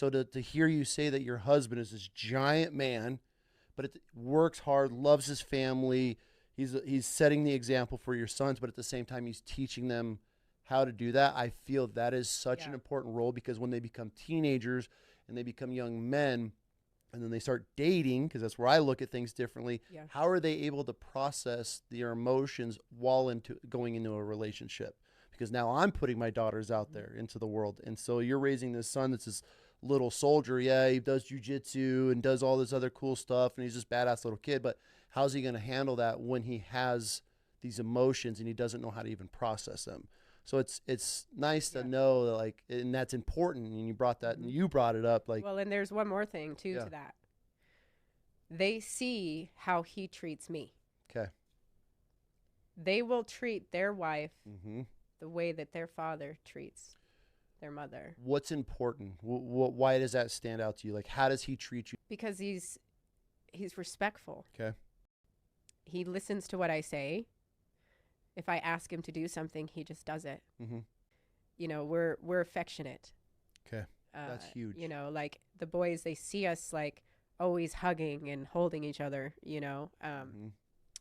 So to hear you say that your husband is this giant man, but it works hard, loves his family, he's setting the example for your sons, but at the same time he's teaching them how to do that. I feel that is such an Yeah. important role because when they become teenagers and they become young men and then they start dating, because that's where I look at things differently, Yeah. how are they able to process their emotions while into going into a relationship? Because now I'm putting my daughters out there into the world, and so you're raising this son that's this little soldier. Yeah, he does jujitsu and does all this other cool stuff, and he's just badass little kid. But how's he going to handle that when he has these emotions and he doesn't know how to even process them? So it's nice to Yeah. know that, like, and that's important. And you brought that, and Mhm. you brought it up, like, Well, and there's one more thing too yeah, to that. They see how he treats me. okay, They will treat their wife mm-hmm. the way that their father treats their mother What's important? Why does that stand out to you? Like, how does he treat you? because he's respectful. Okay, He listens to what I say. If I ask him to do something, he just does it. mm-hmm. We're affectionate. Okay, that's huge. Like the boys, they see us like always hugging and holding each other. Mm-hmm.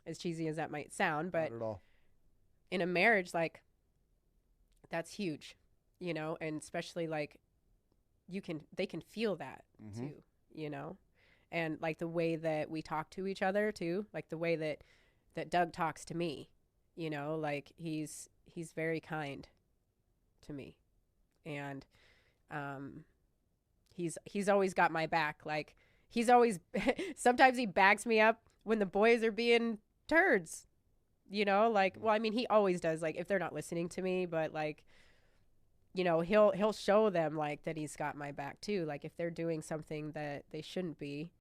As cheesy as that might sound, but Not at all. in a marriage, like that's huge. And especially like they can feel that Mm-hmm. too. You know, and like the way that we talk to each other too, like the way that Doug talks to me. Like he's very kind to me, and um he's always got my back. Like he's always sometimes he backs me up when the boys are being turds. Like, well, I mean, he always does, like if they're not listening to me, but like he'll show them like that he's got my back too, like if they're doing something that they shouldn't be.